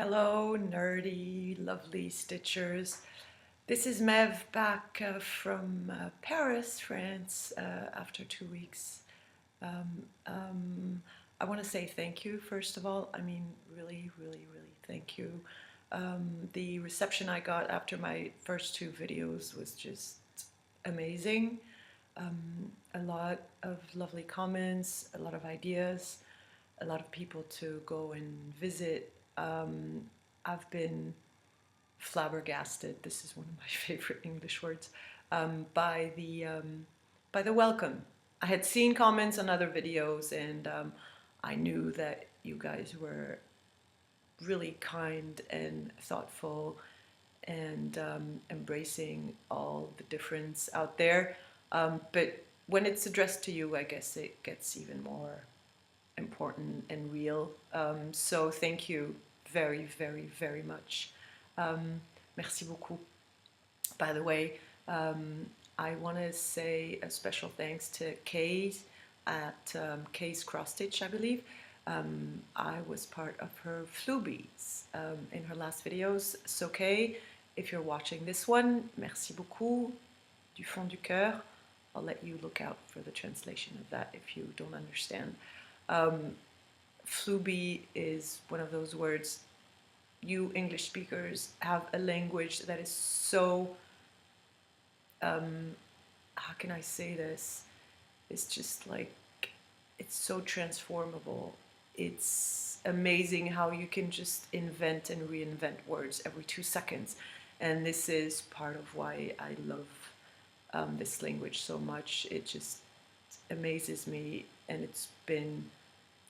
Hello, nerdy, lovely stitchers. This is Mev back from Paris, France, after 2 weeks. Um, um, I want to say thank you, first of all. I mean, really, really, really thank you. The reception I got after my first two videos was just amazing. A lot of lovely comments, a lot of ideas, a lot of people to go and visit. I've been flabbergasted. This is one of my favorite English words. By the welcome. I had seen comments on other videos, and I knew that you guys were really kind and thoughtful and embracing all the difference out there. But when it's addressed to you, I guess it gets even more important and real. So thank you very, very, very much. Merci beaucoup. By the way, I want to say a special thanks to Kay's at Kay's Cross Stitch, I believe. I was part of her Flubies in her last videos. So Kay, if you're watching this one, merci beaucoup, du fond du cœur. I'll let you look out for the translation of that if you don't understand. Flubie is one of those words. You English speakers have a language that is so, how can I say this? It's just like, it's so transformable. It's amazing how you can just invent and reinvent words every 2 seconds. And this is part of why I love this language so much. It just amazes me, and it's been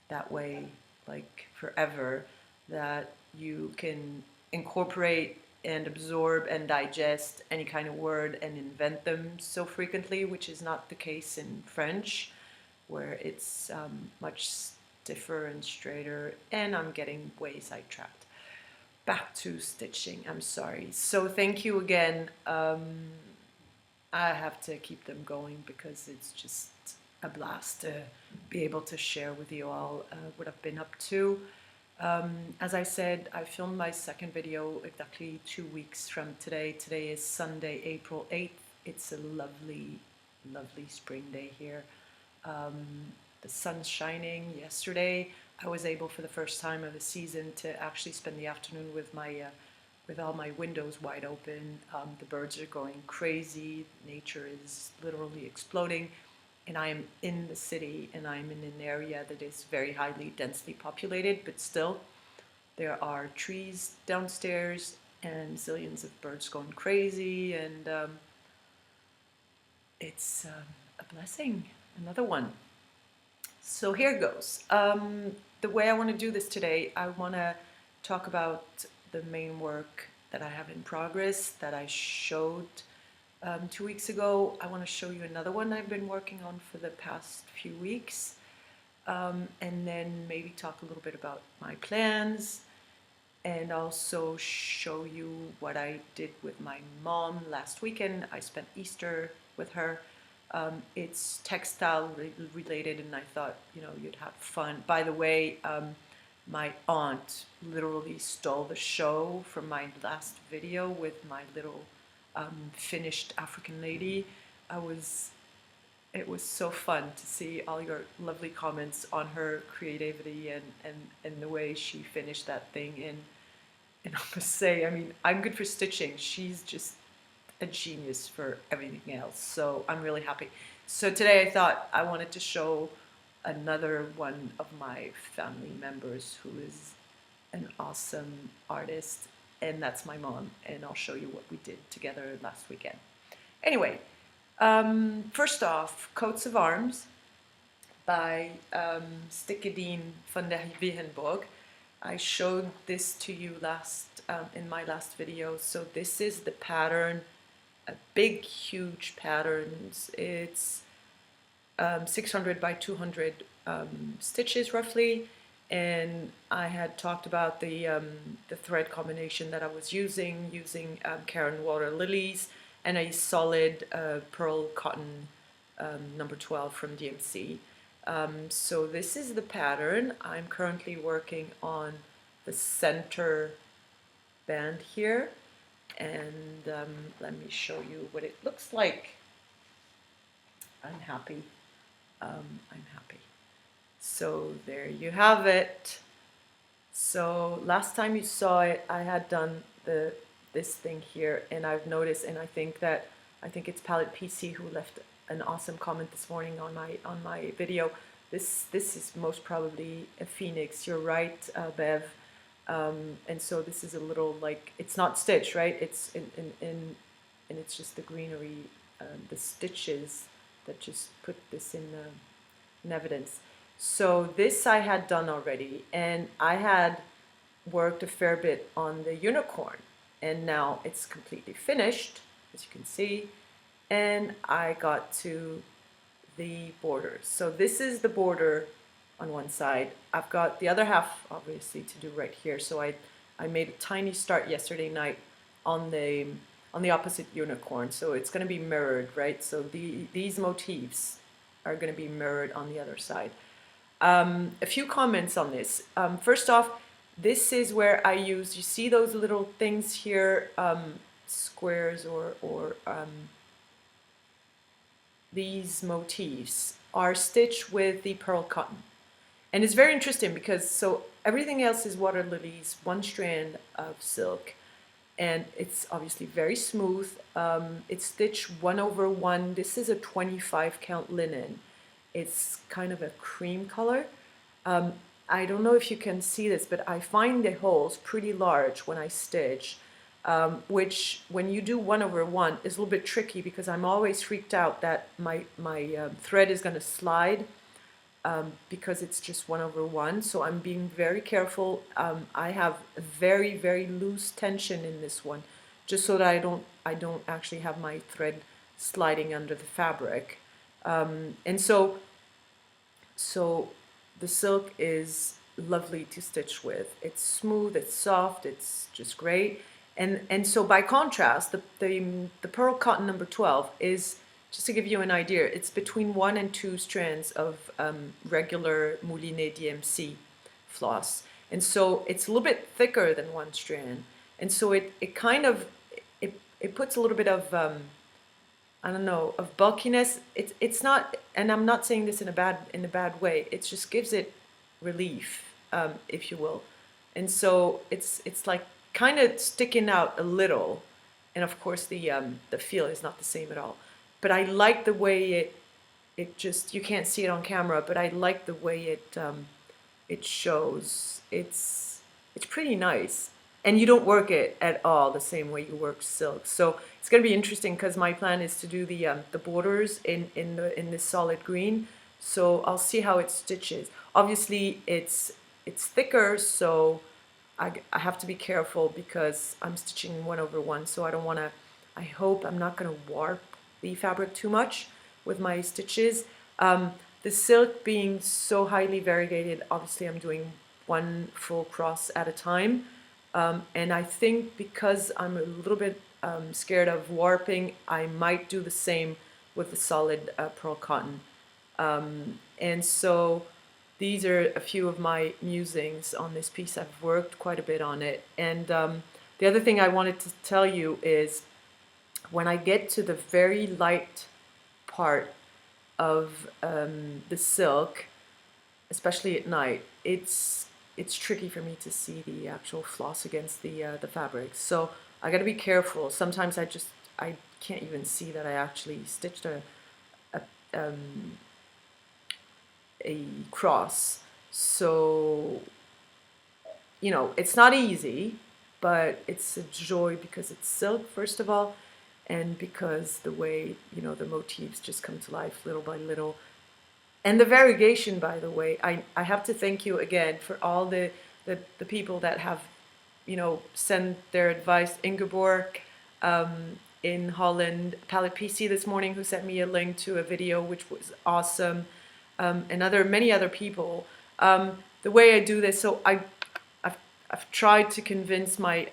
that way like forever, that you can incorporate and absorb and digest any kind of word and invent them so frequently, which is not the case in French, where it's much stiffer and straighter. And I'm getting way sidetracked. Back to stitching, I'm sorry. So thank you again. I have to keep them going because it's just a blast to be able to share with you all what I've been up to. As I said, I filmed my second video exactly 2 weeks from today. Today is Sunday, April 8th. It's a lovely, lovely spring day here. The sun's shining. Yesterday, I was able for the first time of the season to actually spend the afternoon with my with all my windows wide open. The birds are going crazy. Nature is literally exploding. And I am in the city, and I'm in an area that is very highly densely populated, but still there are trees downstairs and zillions of birds going crazy, and it's a blessing, another one. So here goes. The way I want to do this today, I want to talk about the main work that I have in progress that I showed 2 weeks ago. I want to show you another one I've been working on for the past few weeks, and then maybe talk a little bit about my plans, and also show you what I did with my mom last weekend. I spent Easter with her. It's textile related, and I thought, you know, you'd have fun. By the way, my aunt literally stole the show from my last video with my little finished African lady. It was so fun to see all your lovely comments on her creativity and the way she finished that thing. And I must say, I mean, I'm good for stitching. She's just a genius for everything else. So I'm really happy. So today I thought I wanted to show another one of my family members who is an awesome artist, and that's my mom, and I'll show you what we did together last weekend. Anyway, first off, Coats of Arms by Stickadine van der Wegenborg. I showed this to you in my last video. So this is the pattern, a big, huge pattern. It's 600 by 200 stitches roughly. And I had talked about the thread combination that I was using Karen Water Lilies and a solid pearl cotton number 12 from DMC. So this is the pattern. I'm currently working on the center band here, and let me show you what it looks like. I'm happy. I'm happy. So there you have it. So last time you saw it, I had done this thing here, and I've noticed, and I think it's Palette PC who left an awesome comment this morning on my video. This is most probably a phoenix. You're right, Bev. And so this is a little like, it's not stitched, right? It's and it's just the greenery, the stitches that just put this in evidence. So this I had done already, and I had worked a fair bit on the unicorn, and now it's completely finished, as you can see, and I got to the borders. So this is the border on one side. I've got the other half obviously to do right here. So I made a tiny start yesterday night on the opposite unicorn. So it's going to be mirrored, right? So these motifs are going to be mirrored on the other side. A few comments on this. First off, this is where I use, you see those little things here, squares or these motifs are stitched with the pearl cotton. And it's very interesting because so everything else is water lilies, one strand of silk, and it's obviously very smooth. It's stitched 1/1. This is a 25 count linen. It's kind of a cream color. I don't know if you can see this, but I find the holes pretty large when I stitch, which when you do 1/1 is a little bit tricky because I'm always freaked out that my thread is going to slide because it's just 1/1. So I'm being very careful. I have a very, very loose tension in this one, just so that I don't actually have my thread sliding under the fabric. And so the silk is lovely to stitch with. It's smooth, it's soft, it's just great. And so by contrast, the pearl cotton number 12 is, just to give you an idea, it's between 1 and 2 strands of regular moulinet DMC floss. And so it's a little bit thicker than one strand. And so it kind of, it puts a little bit of, I don't know, of bulkiness. It's not, and I'm not saying this in a bad way. It just gives it relief, if you will. And so it's like kind of sticking out a little. And of course the feel is not the same at all. But I like the way it just, you can't see it on camera, but I like the way it shows. It's pretty nice. And you don't work it at all the same way you work silk. So it's going to be interesting because my plan is to do the borders in this solid green. So I'll see how it stitches. Obviously it's thicker, so I have to be careful because I'm stitching 1/1. So I don't want to, I hope I'm not going to warp the fabric too much with my stitches. The silk being so highly variegated, obviously I'm doing one full cross at a time. And I think because I'm a little bit scared of warping, I might do the same with the solid pearl cotton. And so these are a few of my musings on this piece. I've worked quite a bit on it. And the other thing I wanted to tell you is when I get to the very light part of the silk, especially at night, it's tricky for me to see the actual floss against the fabric. So I got to be careful. Sometimes I can't even see that I actually stitched a cross. So, you know, it's not easy, but it's a joy because it's silk, first of all, and because the way, you know, the motifs just come to life little by little. And the variegation, by the way, I have to thank you again for all the people that have, you know, sent their advice. Ingeborg in Holland, Palette PC this morning, who sent me a link to a video which was awesome, and many other people. The way I do this, so I've tried to convince my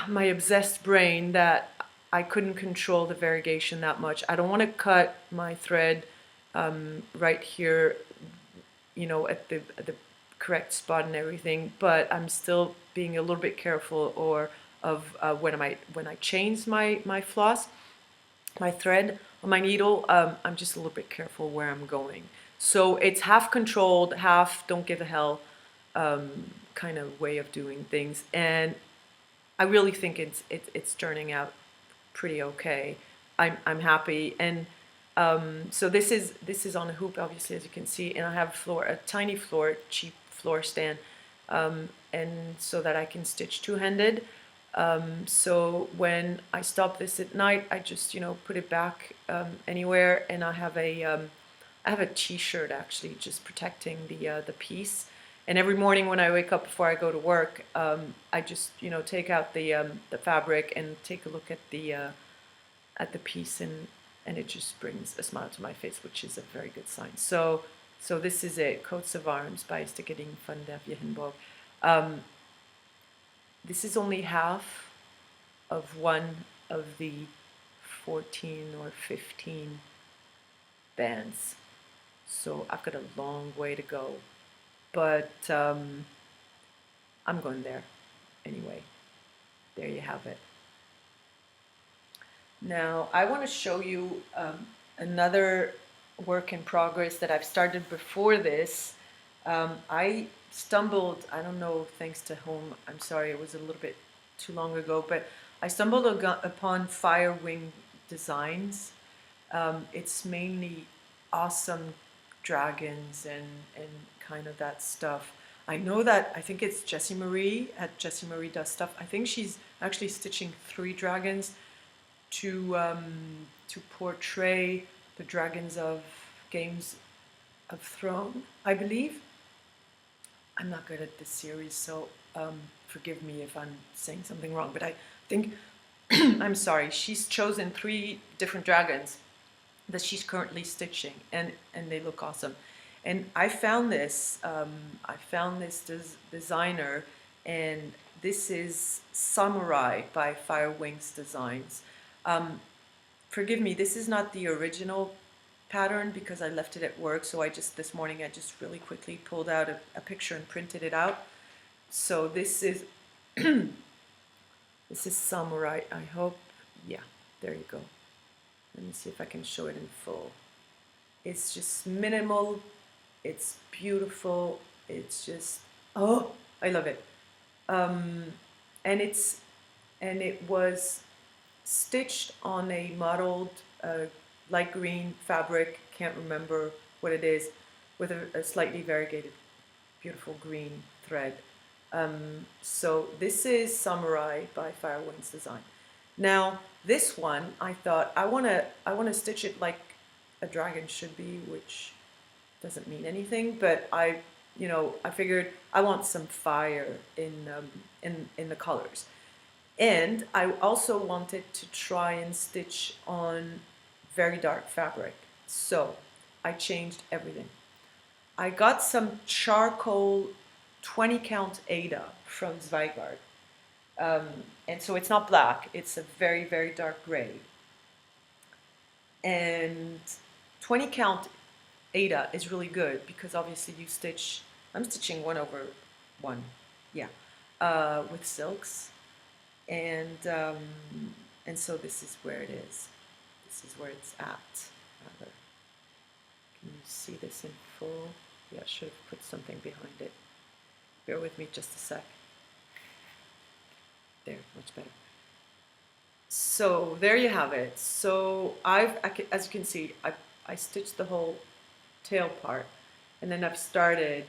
my obsessed brain that I couldn't control the variegation that much. I don't want to cut my thread right here, you know, at the correct spot and everything, but I'm still being a little bit careful or of when I change my floss, my thread on my needle, I'm just a little bit careful where I'm going. So it's half controlled, half don't give a hell kind of way of doing things, and I really think it's turning out pretty okay. I'm happy, and so this is on a hoop, obviously, as you can see, and I have a tiny floor, cheap floor stand, and so that I can stitch two-handed. So when I stop this at night, I just put it back anywhere, and I have a T-shirt actually just protecting the piece. And every morning when I wake up before I go to work, I just take out the fabric and take a look at the piece, and it just brings a smile to my face, which is a very good sign. So this is it, Coats of Arms by Sticketing van der Vierenborg. This is only half of one of the 14 or 15 bands. So I've got a long way to go, but I'm going there anyway. There you have it. Now I want to show you another work in progress that I've started before this. I stumbled, I don't know, thanks to whom, I'm sorry, it was a little bit too long ago, but I stumbled upon Fire Wing Designs. It's mainly awesome dragons and kind of that stuff. I know that, I think it's Jessie Marie at Jessie Marie Does Stuff. I think she's actually stitching 3 dragons to portray the dragons of Games of Thrones, I believe. I'm not good at this series, so forgive me if I'm saying something wrong, but I think, I'm sorry, she's chosen 3 different dragons that she's currently stitching, and they look awesome. And I found this designer, and this is Samurai by Fire Wings Designs. Forgive me, this is not the original pattern because I left it at work, so this morning I just really quickly pulled out a picture and printed it out. So this is this is Samurai. I hope, yeah, there you go. Let me see if I can show it in full. It's just minimal, it's beautiful, it's just, oh, I love it. And it was stitched on a mottled light green fabric, can't remember what it is, with a slightly variegated, beautiful green thread. So this is Samurai by Fire Wings Design. Now this one, I thought I want to stitch it like a dragon should be, which doesn't mean anything, but I figured I want some fire in the colors. And I also wanted to try and stitch on very dark fabric. So I changed everything. I got some charcoal 20 count Ada from Zweigart. And so it's not black, it's a very, very dark gray. And 20 count Ada is really good because obviously you stitch, I'm stitching 1/1, yeah, with silks. And so this is where it is. This is where it's at, rather. Can you see this in full? Yeah, I should have put something behind it. Bear with me just a sec. There, much better. So there you have it. So as you can see, I stitched the whole tail part, and then I've started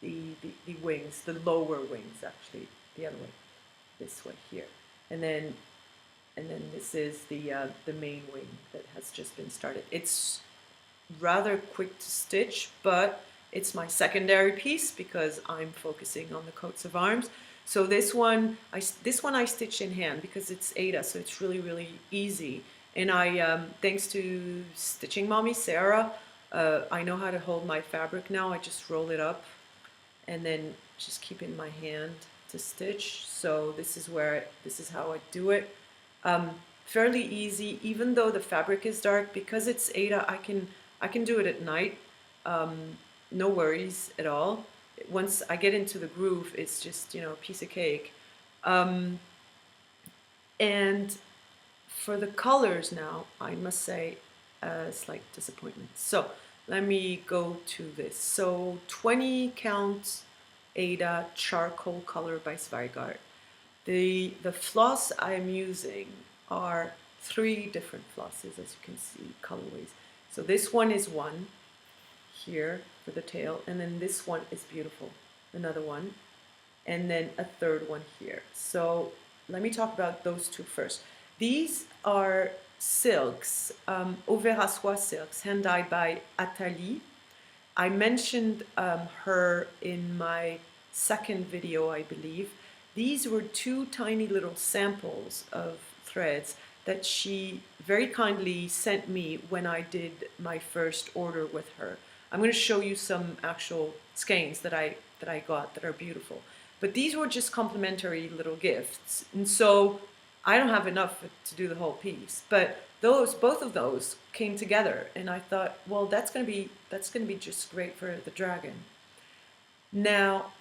the wings, the lower wings actually, the other way, this way here, and then this is the main wing that has just been started. It's rather quick to stitch, but it's my secondary piece because I'm focusing on the coats of arms. So this one I stitch in hand because it's Ada, so it's really, really easy. And I, thanks to Stitching Mommy Sarah, I know how to hold my fabric now. I just roll it up and then just keep it in my hand to stitch. So this is how I do it. Fairly easy, even though the fabric is dark, because it's Ada. I can do it at night. no worries at all. Once I get into the groove, it's just, you know, a piece of cake. And for the colors now, I must say a slight disappointment. So let me go to this. So 20 count Ada charcoal color by Zweigart. The floss I'm using are 3 different flosses, as you can see, colorways. So this one is one here for the tail, and then this one is beautiful, another one, and then a third one here. So let me talk about those 2 first. These are silks, Auvert Soie silks, hand dyed by Atalie. I mentioned her in my second video, I believe. These were 2 tiny little samples of threads that she very kindly sent me when I did my first order with her. I'm going to show you some actual skeins that I got that are beautiful. But these were just complimentary little gifts, and so I don't have enough to do the whole piece. But both of those came together, and I thought, well, that's going to be just great for the dragon. Now,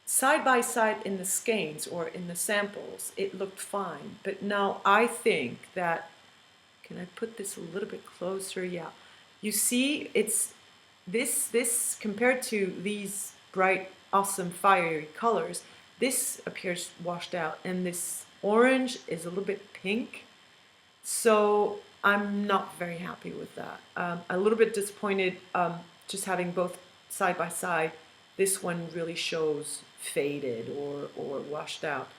side by side in the skeins or in the samples, it looked fine. But now I think that, can I put this a little bit closer? Yeah. You see, it's this compared to these bright, awesome, fiery colors, this appears washed out, and this orange is a little bit pink. So I'm not very happy with that. A little bit disappointed just having both side by side. This one really shows faded or washed out.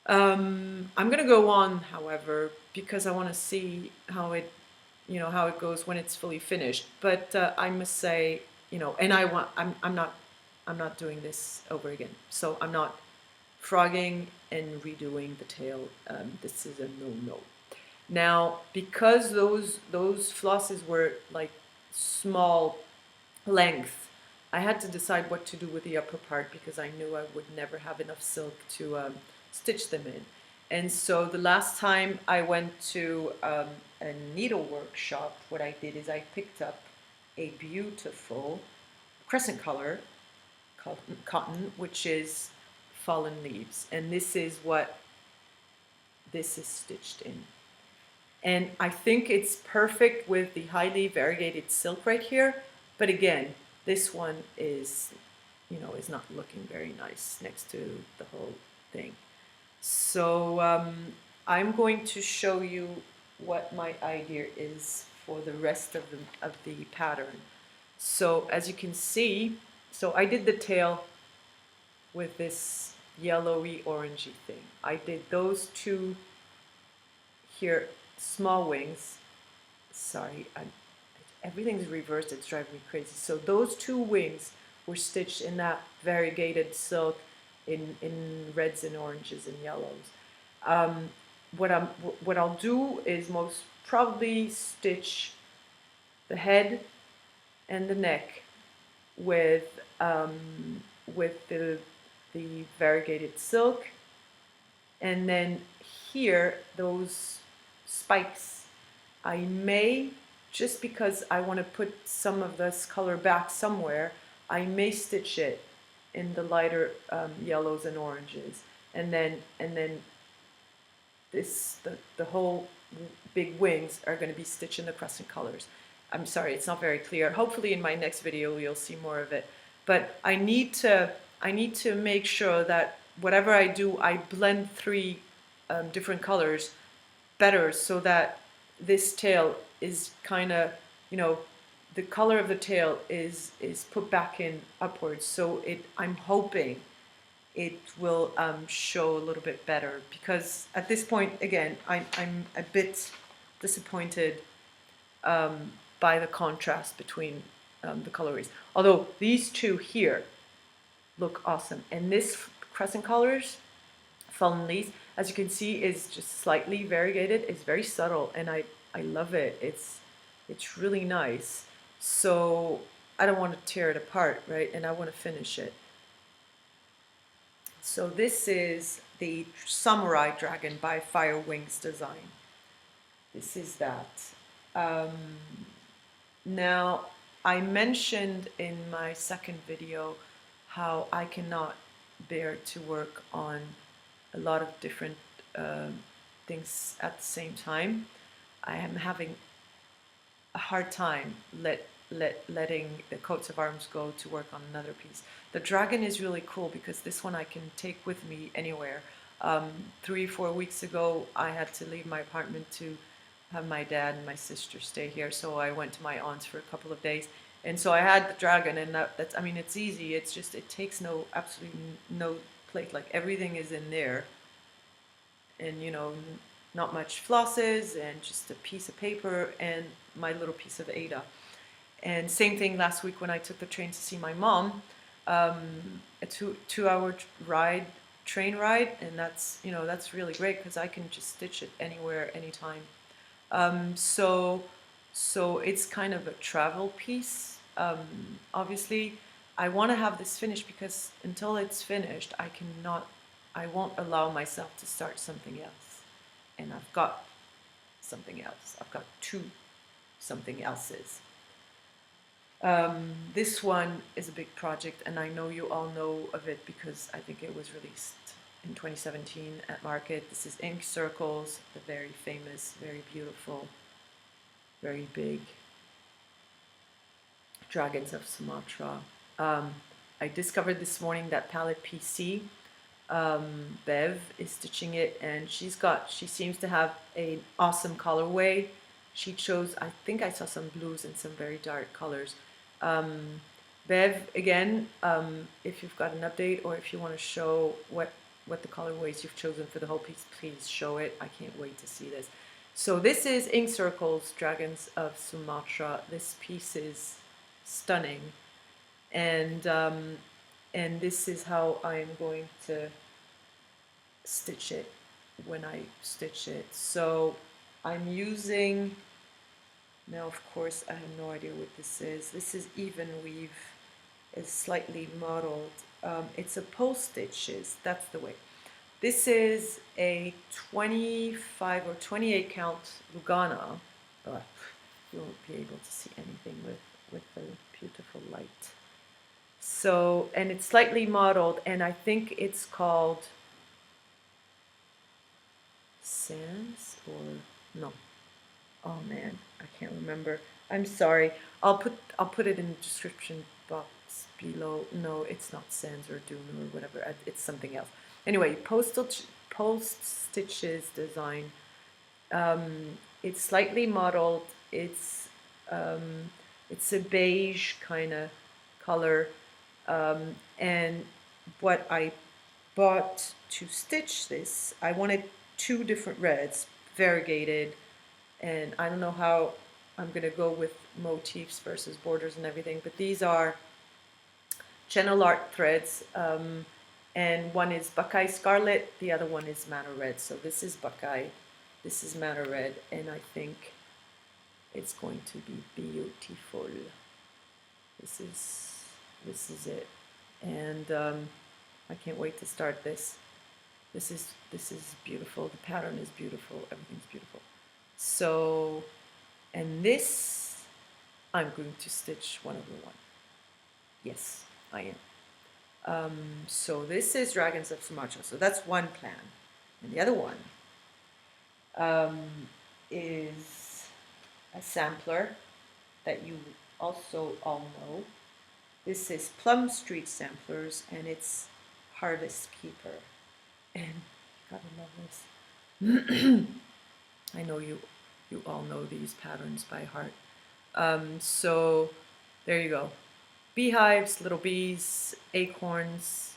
I'm going to go on, however, because I want to see how it, you know, how it goes when it's fully finished. But I must say, you know, and I'm not doing this over again. So I'm not frogging and redoing the tail. This is a no-no. Now, because those flosses were like small length, I had to decide what to do with the upper part because I knew I would never have enough silk to stitch them in. And so the last time I went to a needle workshop, what I did is I picked up a beautiful crescent color cotton, which is fallen leaves, and this is what this is stitched in. And I think it's perfect with the highly variegated silk right here, but again, this one is, you know, is not looking very nice next to the whole thing. So I'm going to show you what my idea is for the rest of the pattern. So as you can see, so I did the tail with this yellowy orangey thing. I did those 2 here, small wings. Sorry, everything's reversed, it's driving me crazy. So those 2 wings were stitched in that variegated silk in reds and oranges and yellows. What I'll do is most probably stitch the head and the neck with the variegated silk, and then here those spikes I may, just because I want to put some of this color back somewhere, I may stitch it in the lighter yellows and oranges, and then this the whole big wings are going to be stitched in the crescent colors. I'm sorry, it's not very clear. Hopefully in my next video you'll see more of it. But I need to make sure that whatever I do, I blend 3 different colors better, so that this tail is kind of, you know, the color of the tail is put back in upwards. So I'm hoping it will show a little bit better, because at this point, again, I'm a bit disappointed by the contrast between the colorways. Although these 2 here look awesome, and this crescent colors, fallen leaves, as you can see, is just slightly variegated. It's very subtle, and I love it. It's really nice. So I don't want to tear it apart, right? And I want to finish it. So this is the Samurai Dragon by Fire Wings Design. This is that. Now, I mentioned in my second video how I cannot bear to work on a lot of different things at the same time. I am having a hard time letting the coats of arms go to work on another piece. The dragon is really cool because this one I can take with me anywhere. 3-4 weeks ago I had to leave my apartment to have my dad and my sister stay here, so I went to my aunt's for a couple of days, and so I had the dragon, and that's, I mean, it's easy, it's just, it takes absolutely no plate, like everything is in there, and you know, not much flosses, and just a piece of paper and my little piece of Ada. And same thing last week when I took the train to see my mom, a two-hour train ride, and that's, you know, that's really great because I can just stitch it anywhere, anytime. So it's kind of a travel piece. Obviously, I want to have this finished because until it's finished, I won't allow myself to start something else. And I've got something else. I've got 2 something else's. This one is a big project, and I know you all know of it because I think it was released in 2017 at market. This is Ink Circles, the very famous, very beautiful, very big dragons of Sumatra. I discovered this morning that palette PC, Bev, is stitching it, and she seems to have an awesome colorway. She chose, I think I saw some blues and some very dark colors. Bev, again, if you've got an update or if you want to show what the colorways you've chosen for the whole piece, please show it. I can't wait to see this. So this is Ink Circles, Dragons of Sumatra. This piece is stunning, and this is how I'm going to stitch it when I stitch it. So I'm using, now of course I have no idea what this is. This is Even Weave. It's slightly modeled. It's a post stitches, that's the way. This is a 25 or 28 count Lugana. You won't be able to see anything with the beautiful light. So, and it's slightly modeled, and I think it's called Sans or no. Oh man, I can't remember. I'm sorry. I'll put it in the description box below. No, it's not Sans or Dune or whatever. It's something else. Anyway, post stitches design. It's slightly modeled. It's a beige kind of color, and what I bought to stitch this, I wanted 2 different reds, variegated, and I don't know how I'm gonna go with motifs versus borders and everything, but these are Channel Art threads, and one is Buckeye Scarlet, the other one is Mana Red. So this is Buckeye, this is Mana Red, and I think it's going to be beautiful. This is it, and I can't wait to start this. This is beautiful. The pattern is beautiful. Everything's beautiful. So, and this, I'm going to stitch 1/1. Yes, I am. So this is Dragons of Sumatra. So that's one plan, and the other one is a sampler that you also all know. This is Plum Street Samplers, and it's Harvest Keeper. And gotta love this. I know you all know these patterns by heart. So there you go. Beehives, little bees, acorns.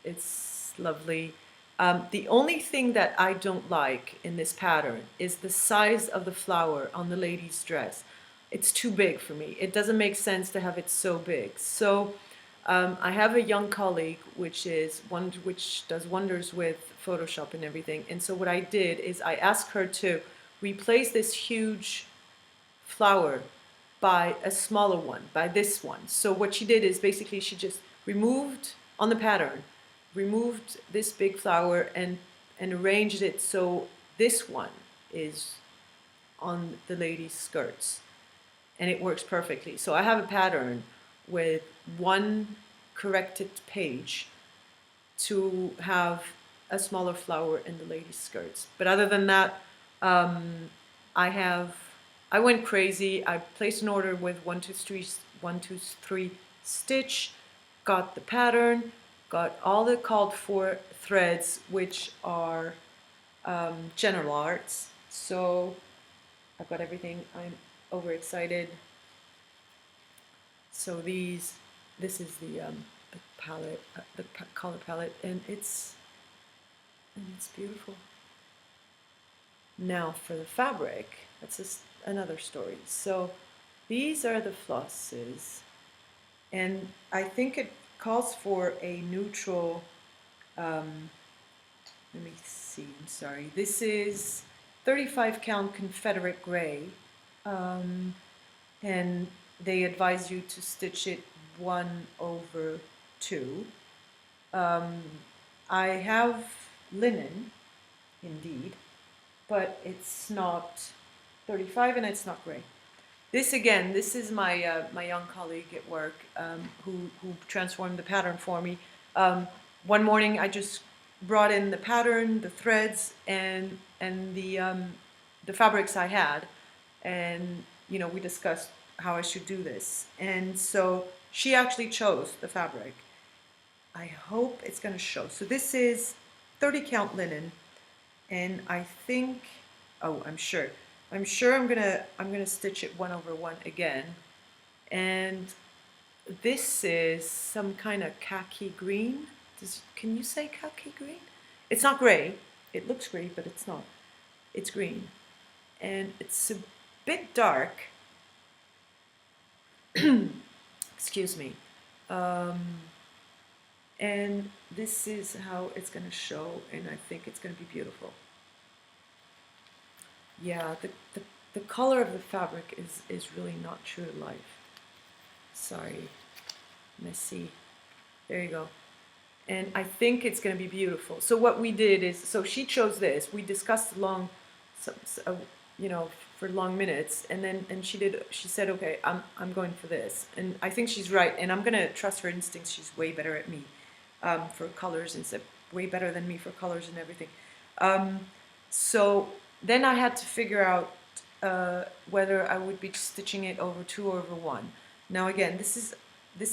It's lovely. The only thing that I don't like in this pattern is the size of the flower on the lady's dress. It's too big for me. It doesn't make sense to have it so big. So I have a young colleague which does wonders with Photoshop and everything. And so what I did is I asked her to replace this huge flower by a smaller one, by this one. So what she did is basically she just removed on the pattern, removed this big flower and arranged it so this one is on the lady's skirts. and it works perfectly. So I have a pattern with one corrected page to have a smaller flower in the ladies' skirts. But other than that, I went crazy. I placed an order with 123 stitch, got the pattern, got all the called for threads, which are general arts. So I've got everything. I'm overexcited. So this is the palette, the color palette, and it's beautiful. Now for the fabric, that's just another story. So these are the flosses, and I think it calls for a neutral, let me see, I'm sorry, this is 35 count Confederate gray, and they advise you to stitch it 1/2. I have linen, indeed, but it's not 35 and it's not gray. This again, this is my my young colleague at work who transformed the pattern for me. One morning I just brought in the pattern, the threads, and the fabrics I had, and you know, we discussed how I should do this, and so she actually chose the fabric. I hope it's going to show. So this is 30 count linen, and I think, oh, I'm sure I'm gonna stitch it 1/1 again, and this is some kind of khaki green. Can you say khaki green? It's not gray. It looks gray, but it's not. It's green, and it's a bit dark. Excuse me. And this is how it's going to show, and I think it's going to be beautiful. Yeah, the color of the fabric is really not true to life. Sorry, messy. There you go. And I think it's going to be beautiful. So what we did is, so she chose this. We discussed along, you know, for long minutes, and then she said, okay, I'm going for this, and I think she's right, and I'm going to trust her instincts. She's way better at me for colors, and way better than me for colors and everything. So then I had to figure out whether I would be stitching it over 2/1. Now again, this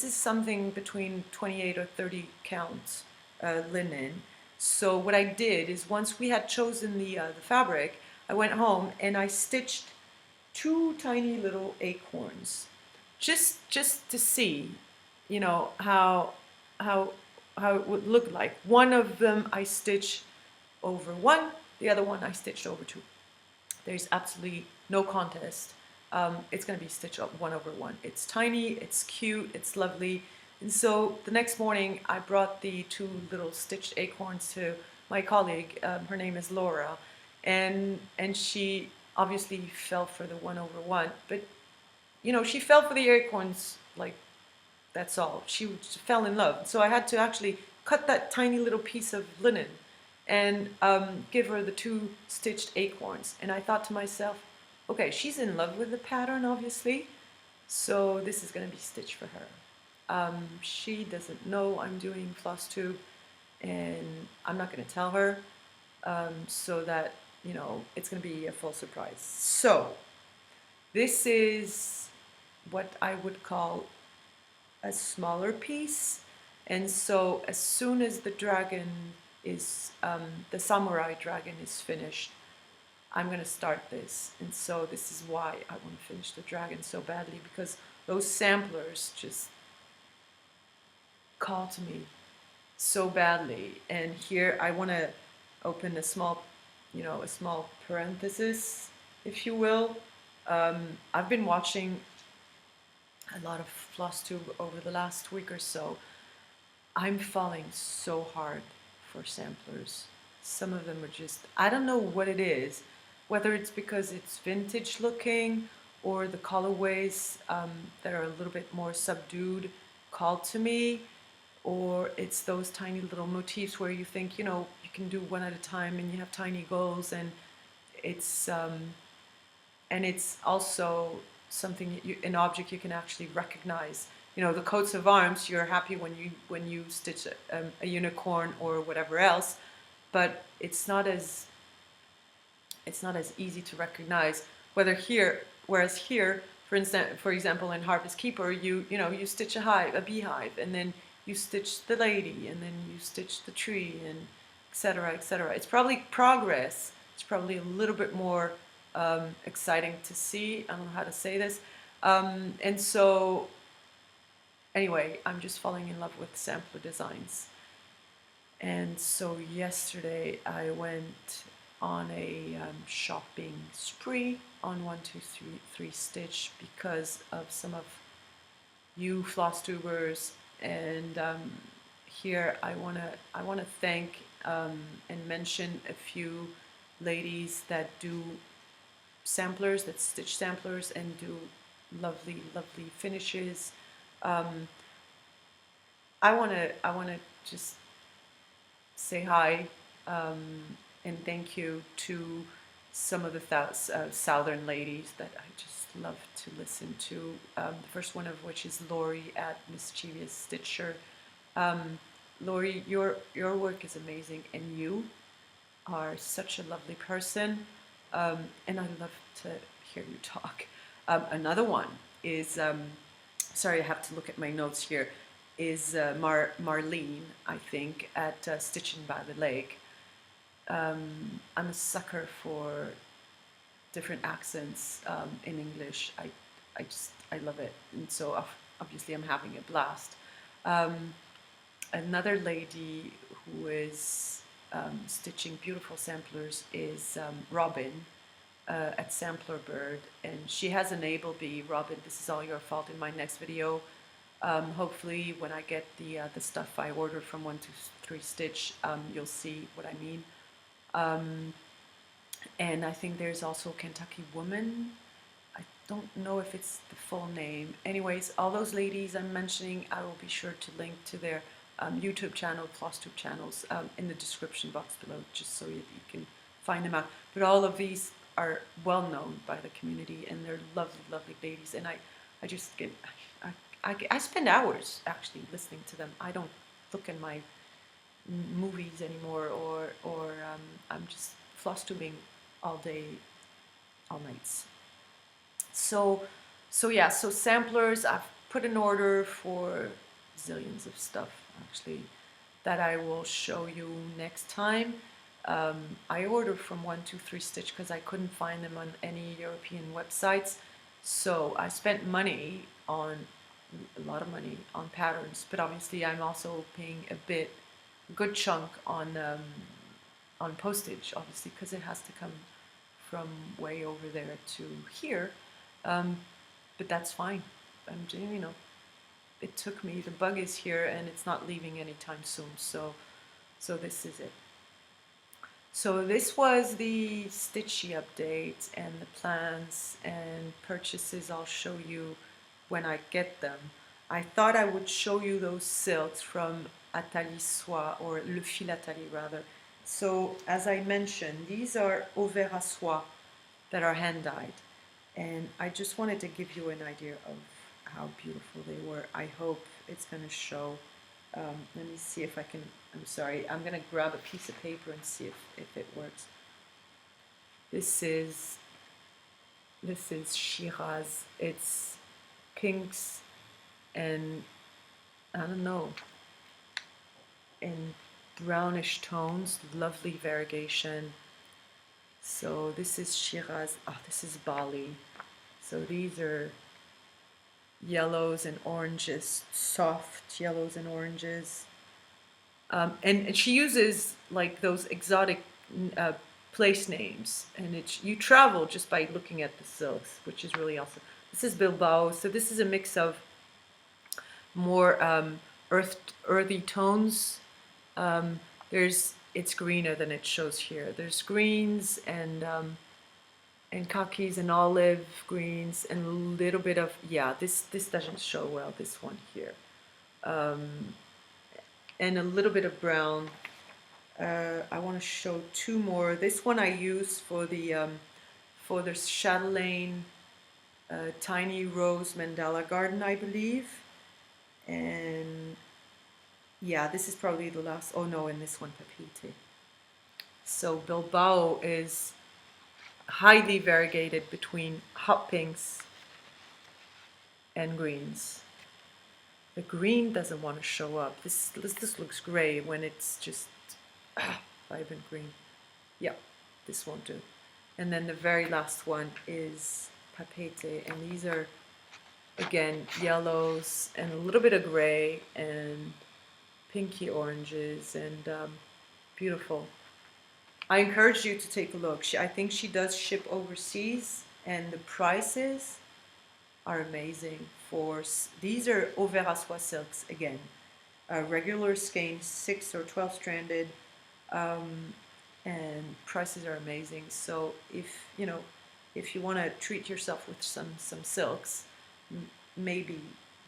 is something between 28 or 30 counts linen. So what I did is, once we had chosen the fabric, I went home and I stitched 2 tiny little acorns, just to see, you know, how it would look like. One of them I stitched over 1, the other one I stitched over 2. There's absolutely no contest. It's going to be stitched up 1/1. It's tiny, it's cute, it's lovely. And so the next morning I brought the 2 little stitched acorns to my colleague. Her name is Laura, and she obviously fell for the 1/1. But you know, she fell for the acorns, like, that's all. She fell in love. So I had to actually cut that tiny little piece of linen and give her the 2 stitched acorns. And I thought to myself, okay, she's in love with the pattern, obviously, so this is going to be stitched for her. She doesn't know I'm doing Flosstube, and I'm not going to tell her, so that, you know, it's going to be a full surprise. So this is what I would call a smaller piece, and so as soon as the dragon is, the samurai dragon is finished, I'm going to start this. And so this is why I want to finish the dragon so badly, because those samplers just call to me so badly. And here I want to open a small, you know, a small parenthesis, if you will. I've been watching a lot of Flosstube over the last week or so. I'm falling so hard for samplers. Some of them are just, I don't know what it is, whether it's because it's vintage looking or the colorways that are a little bit more subdued call to me, or it's those tiny little motifs where you think, you know, you can do one at a time and you have tiny goals, and it's also something, an object you can actually recognize. You know, the coats of arms, you're happy when you stitch a unicorn or whatever else, but it's not as easy to recognize. Whereas here, for example, in Harvest Keeper, you stitch a beehive, and then you stitch the lady, and then you stitch the tree, and etc., etc. It's probably progress. It's probably a little bit more exciting to see. I don't know how to say this. And so, anyway, I'm just falling in love with sampler designs. And so yesterday I went on a shopping spree on 1-2-3 Stitch because of some of you Flosstubers, and here I wanna thank and mention a few ladies that do samplers, that stitch samplers and do lovely finishes. I wanna just say hi and thank you to some of the Southern ladies that I just love to listen to. The first one of which is Lori at Mischievous Stitcher. Lori, your work is amazing, and you are such a lovely person, and I love to hear you talk. Another one is, sorry, I have to look at my notes here, is Marlene, I think, at Stitching by the Lake. I'm a sucker for different accents in English. I love it, and so obviously I'm having a blast. Another lady who is stitching beautiful samplers is Robin at Sampler Bird, and she has an able bee. Robin, this is all your fault. In my next video, hopefully when I get the stuff I ordered from 1-2-3 Stitch, you'll see what I mean. And I think there's also Kentucky Woman. I don't know if it's the full name. Anyways, all those ladies I'm mentioning, I will be sure to link to their YouTube channel, Flosstube channels, in the description box below, just so you can find them out. But all of these are well known by the community, and they're lovely ladies. And I just get, I spend hours actually listening to them. I don't look in my movies anymore, or I'm just Flosstubing all day, all nights. So yeah, so samplers, I've put an order for zillions of stuff actually that I will show you next time. I ordered from 1-2-3 Stitch because I couldn't find them on any European websites, so I spent money on, a lot of money on patterns, but obviously I'm also paying a good chunk on postage, obviously, because it has to come from way over there to here, but that's fine. You know, it took me, the bug is here and it's not leaving anytime soon, so this is it. So this was the stitchy update, and the plans and purchases I'll show you when I get them. I thought I would show you those silks from Atalie Soie, or Le Fil Atalie rather. So as I mentioned, these are Overa Soie that are hand dyed, and I just wanted to give you an idea of how beautiful they were. I hope it's going to show. Let me see if I can, I'm sorry, I'm going to grab a piece of paper and see if it works. This is Shiraz. It's pinks and, I don't know, in brownish tones, lovely variegation. So this is Shiraz. Oh, this is Bali. So these are yellows and oranges, soft yellows and oranges. And she uses like those exotic place names, and you travel just by looking at the silks, which is really awesome. This is Bilbao. So this is a mix of more earthy tones. It's greener than it shows here. There's greens and khakis and olive greens and a little bit of, yeah, this doesn't show well, this one here. And a little bit of brown. I want to show two more. This one I use for the Chatelaine Tiny Rose Mandala Garden, I believe. And yeah, this is probably the last. Oh no, in this one, Papite. So Bilbao is highly variegated between hot pinks and greens. The green doesn't want to show up. This looks gray when it's just vibrant green. Yeah, this won't do. And then the very last one is Papete, and these are again yellows and a little bit of gray and pinky oranges and beautiful. I encourage you to take a look. I think she does ship overseas, and the prices are amazing. These are Auvert à Soie silks again, regular skein, 6 or 12 stranded, and prices are amazing. So if you want to treat yourself with some silks, maybe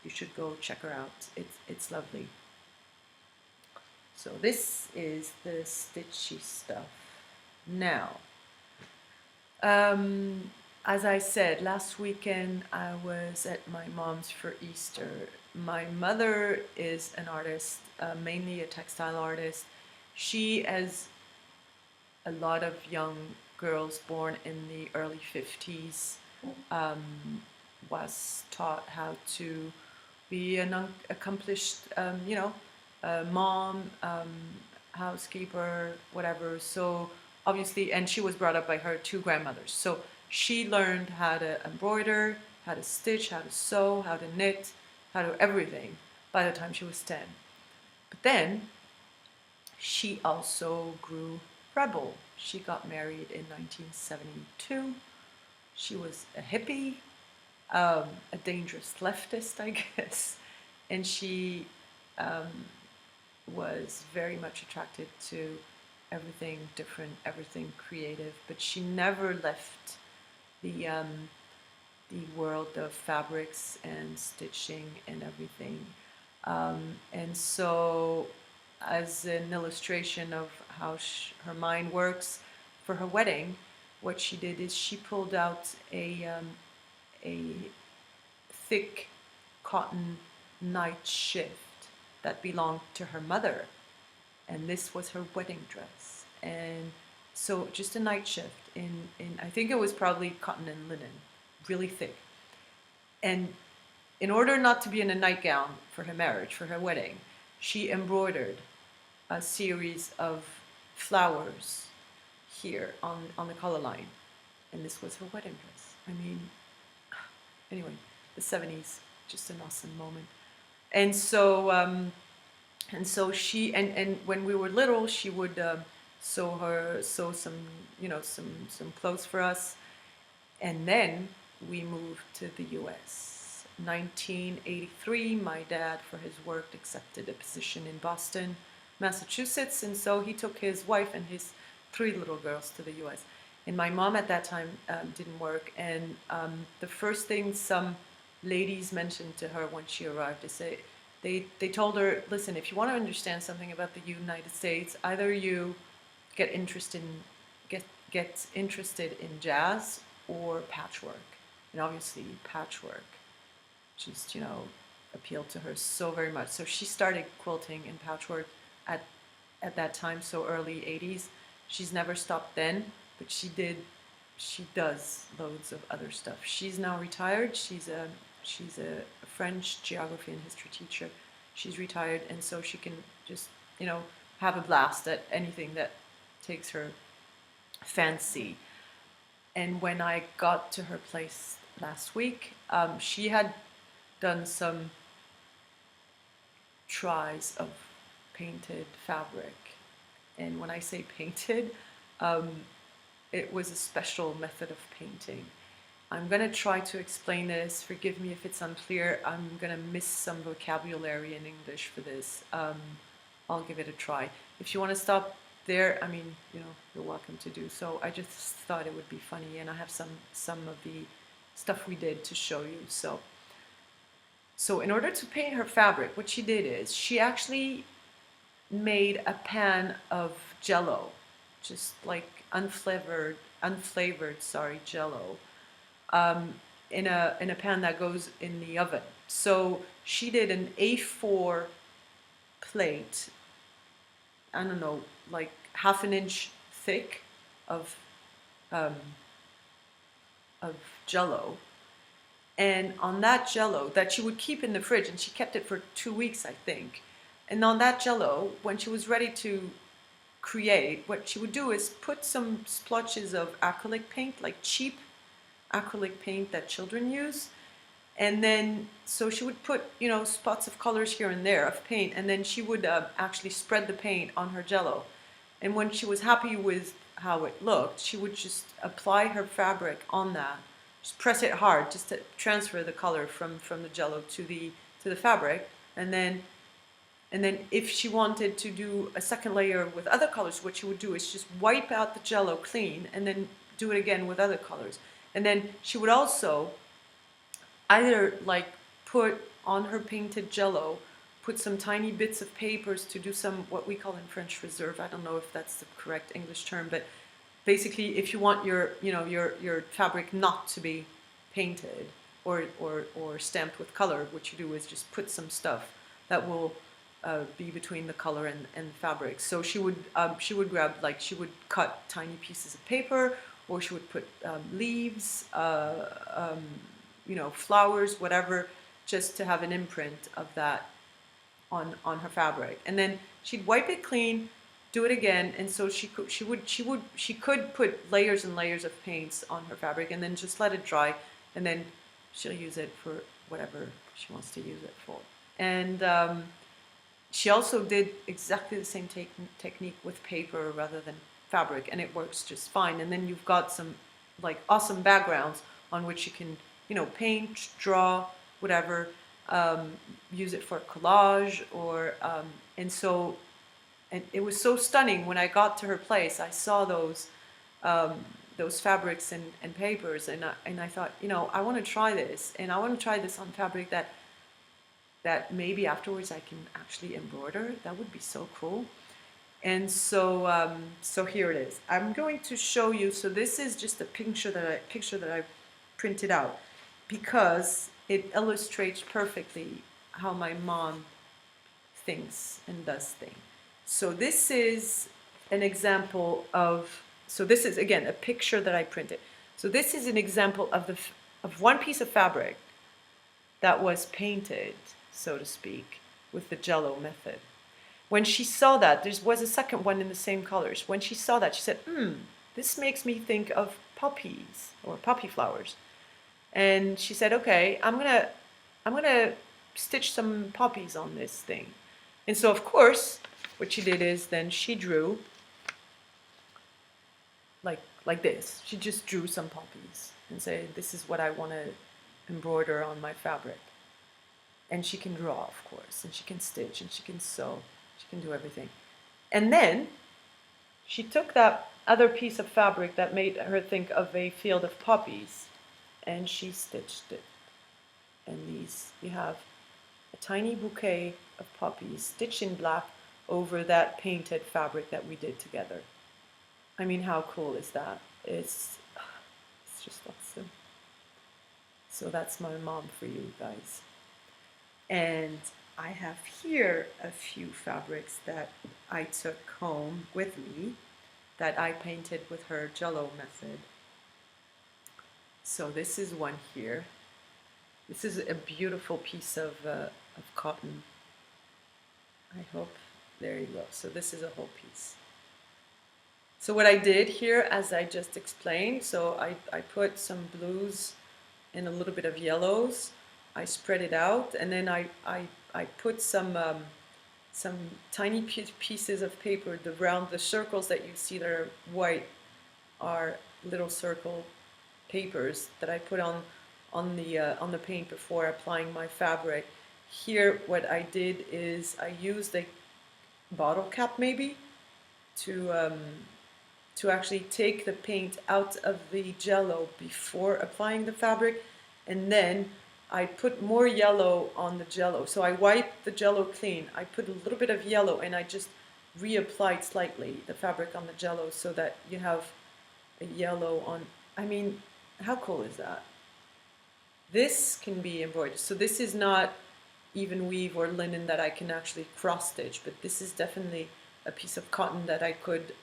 you should go check her out. It's lovely. So this is the stitchy stuff. Now, as I said, last weekend I was at my mom's for Easter. My mother is an artist, mainly a textile artist. She, as a lot of young girls born in the early 50s, was taught how to be an accomplished, mom, housekeeper, whatever. So obviously, and she was brought up by her two grandmothers. So she learned how to embroider, how to stitch, how to sew, how to knit, how to everything by the time she was 10. But then she also grew rebel. She got married in 1972. She was a hippie, a dangerous leftist, I guess, and she was very much attracted to everything different, everything creative, but she never left the world of fabrics and stitching and everything. And so, as an illustration of how her mind works, for her wedding, what she did is she pulled out a thick cotton night shift that belonged to her mother, and this was her wedding dress. And so just a night shift in I think it was probably cotton and linen, really thick. And in order not to be in a nightgown for her marriage, for her wedding, she embroidered a series of flowers here on the collar line, and this was her wedding dress. I mean, anyway, the 70s, just an awesome moment. And so she and when we were little, she would sew some clothes for us, and then we moved to the U.S. 1983, my dad, for his work, accepted a position in Boston, Massachusetts, and so he took his wife and his 3 little girls to the U.S. And my mom at that time didn't work, and the first thing some ladies mentioned to her when she arrived is they told her, listen, if you want to understand something about the United States, either you get interested in jazz or patchwork. And obviously patchwork just, appealed to her so very much. So she started quilting in patchwork at that time, so early 80s. She's never stopped then, but she does loads of other stuff. She's now retired. She's a French geography and history teacher. She's retired, and so she can just, have a blast at anything that takes her fancy. And when I got to her place last week, she had done some tries of painted fabric. And when I say painted, it was a special method of painting. I'm going to try to explain this. Forgive me if it's unclear. I'm going to miss some vocabulary in English for this. I'll give it a try. If you want to stop there, you're welcome to do so. I just thought it would be funny, and I have some of the stuff we did to show you. So in order to paint her fabric, what she did is she actually made a pan of Jello, just like unflavored Jello. in a pan that goes in the oven. So she did an A4 plate, I don't know, like half an inch thick of um, of Jello, and on that Jello that she would keep in the fridge, and she kept it for 2 weeks, I think. And on that Jello, when she was ready to create, what she would do is put some splotches of acrylic paint, like cheap acrylic paint that children use. And then, so she would put, you know, spots of colors here and there of paint, and then she would actually spread the paint on her Jello. And when she was happy with how it looked, she would just apply her fabric on that, just press it hard, just to transfer the color from the Jello to the fabric. And then if she wanted to do a second layer with other colors, what she would do is just wipe out the Jello clean and then do it again with other colors. And then she would also either like put on her painted Jello, put some tiny bits of papers to do some, what we call in French, reserve. I don't know if that's the correct English term, but basically if you want your, you know, your fabric not to be painted or stamped with color, what you do is just put some stuff that will be between the color and the fabric. So she would grab, like, she would cut tiny pieces of paper, or she would put leaves, you know, flowers, whatever, just to have an imprint of that on her fabric. And then she'd wipe it clean, do it again, and so she could put layers and layers of paints on her fabric, and then just let it dry, and then she'll use it for whatever she wants to use it for. And she also did exactly the same technique with paper rather than fabric, and it works just fine. And then you've got some like awesome backgrounds on which you can, you know, paint, draw, whatever, use it for collage, or and it was so stunning when I got to her place. I saw those fabrics and papers, and I thought, you know, I want to try this, and I want to try this on fabric that maybe afterwards I can actually embroider. That would be so cool. And so so here it is. I'm going to show you. So this is just a picture that I printed out, because it illustrates perfectly how my mom thinks and does things. So this is an example of, so this is again a picture that I printed. So this is an example of one piece of fabric that was painted, so to speak, with the Jello method. When she saw that, there was a second one in the same colors. When she saw that, she said, this makes me think of poppies or poppy flowers. And she said, okay, I'm gonna stitch some poppies on this thing. And so of course, what she did is then she drew like this. She just drew some poppies and said, this is what I want to embroider on my fabric. And she can draw, of course, and she can stitch, and she can sew, she can do everything. And then she took that other piece of fabric that made her think of a field of poppies, and she stitched it. And these, you have a tiny bouquet of poppies stitched in black over that painted fabric that we did together. I mean, how cool is that? It's just awesome. So that's my mom for you guys. And I have here a few fabrics that I took home with me that I painted with her Jello method. So this is one here. This is a beautiful piece of cotton. I hope, there you go. So this is a whole piece. So what I did here, as I just explained, so I put some blues and a little bit of yellows. I spread it out, and then I put some tiny pieces of paper. The circles that you see that are white are little circle papers that I put on the paint before applying my fabric. Here, what I did is I used a bottle cap maybe to actually take the paint out of the Jello before applying the fabric, and then I put more yellow on the Jello. So I wiped the Jello clean, I put a little bit of yellow, and I just reapplied slightly the fabric on the Jello so that you have a yellow on. I mean, how cool is that? This can be embroidered. So this is not even weave or linen that I can actually cross stitch, but this is definitely a piece of cotton that I could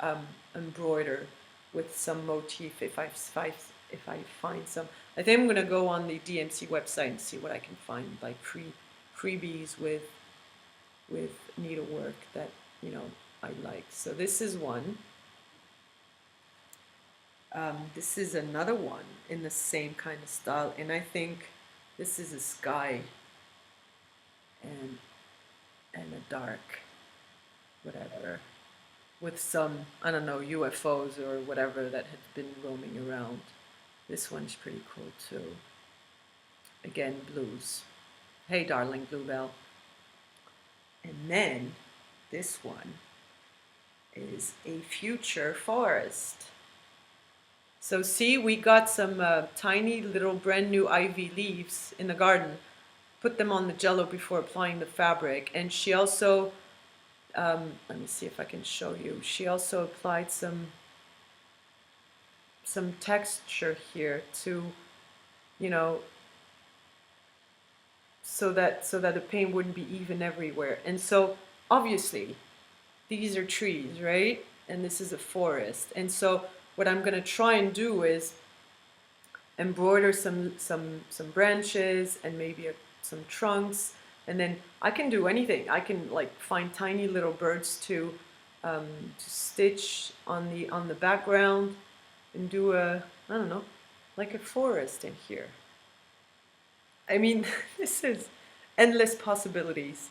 embroider with some motif if I find some. I think I'm gonna go on the DMC website and see what I can find, like freebies with needlework that I like. So this is one. This is another one in the same kind of style, and I think this is a sky and a dark whatever with some, I don't know, UFOs or whatever that had been roaming around. This one's pretty cool too. Again, blues. Hey darling Bluebell. And then this one is a future forest. So see, we got some tiny little brand new ivy leaves in the garden. Put them on the jello before applying the fabric. And she also, let me see if I can show you. She also applied some texture here to, so that the paint wouldn't be even everywhere. And so obviously these are trees, right? And this is a forest. And so what I'm going to try and do is embroider some branches and maybe some trunks, and then I can do anything. I can like find tiny little birds to stitch on the background and do I don't know, like a forest in here. I mean, this is endless possibilities.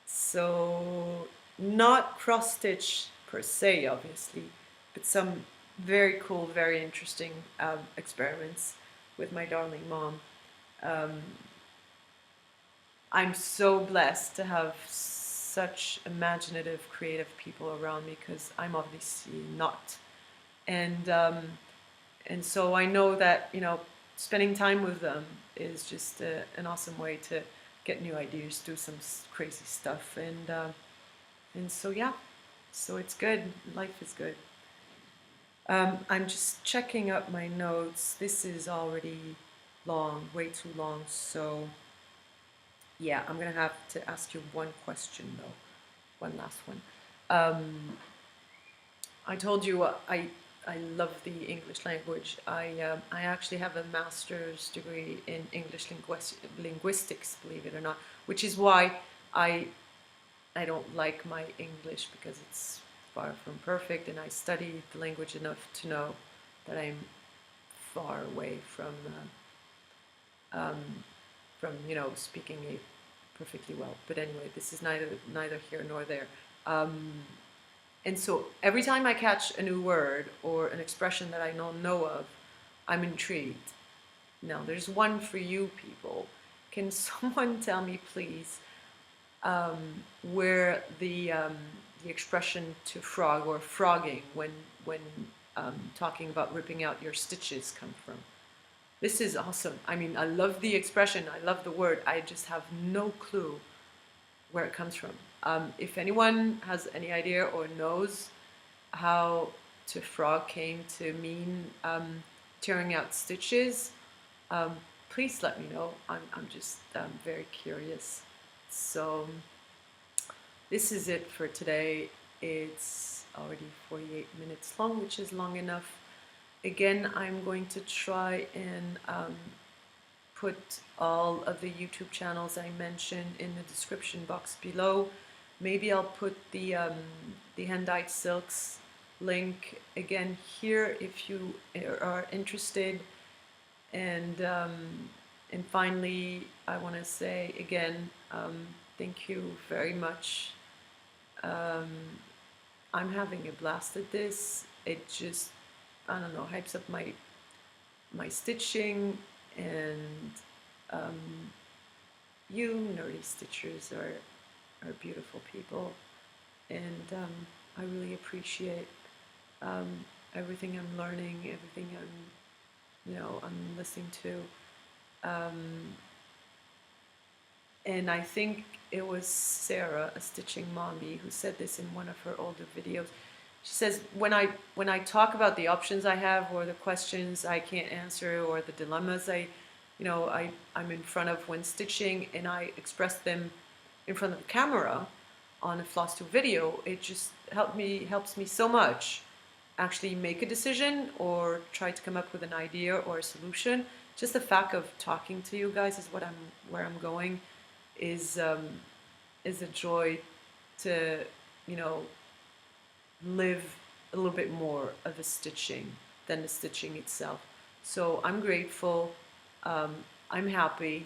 So not cross stitch per se, obviously, but some very cool, very interesting experiments with my darling mom. I'm so blessed to have such imaginative, creative people around me, because I'm obviously not. And so I know that, spending time with them is just an awesome way to get new ideas, do some crazy stuff, and so yeah, so it's good. Life is good. I'm just checking up my notes. This is already long, way too long, so yeah, I'm gonna have to ask you one question though, one last one. I told you I love the English language. I actually have a master's degree in English linguistics, believe it or not, which is why I don't like my English, because it's far from perfect, and I studied the language enough to know that I'm far away from speaking it perfectly well. But anyway, this is neither here nor there. And so every time I catch a new word or an expression that I don't know of, I'm intrigued. Now, there's one for you people. Can someone tell me, please, where the expression to frog or frogging when talking about ripping out your stitches come from? This is awesome. I mean, I love the expression. I love the word. I just have no clue where it comes from. If anyone has any idea or knows how to frog came to mean tearing out stitches, please let me know. I'm just very curious. So this is it for today. It's already 48 minutes long, which is long enough. Again, I'm going to try and put all of the YouTube channels I mentioned in the description box below. Maybe I'll put the hand-dyed silks link again here if you are interested. And finally, I want to say again, thank you very much. I'm having a blast at this. It just, I don't know, hypes up my stitching, and you nerdy stitchers are beautiful people, and I really appreciate everything I'm learning, everything I'm listening to, and I think it was Sarah, a stitching mommy, who said this in one of her older videos. She says, when I talk about the options I have, or the questions I can't answer, or the dilemmas I you know, I'm in front of when stitching and I express them in front of the camera on a Flosstube video, it just helps me so much actually make a decision or try to come up with an idea or a solution. Just the fact of talking to you guys is where I'm going, is a joy to, you know, live a little bit more of the stitching than the stitching itself. So I'm grateful, I'm happy,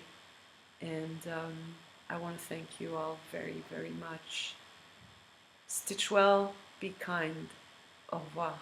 and I want to thank you all very, very much. Stitch well, be kind. Au revoir.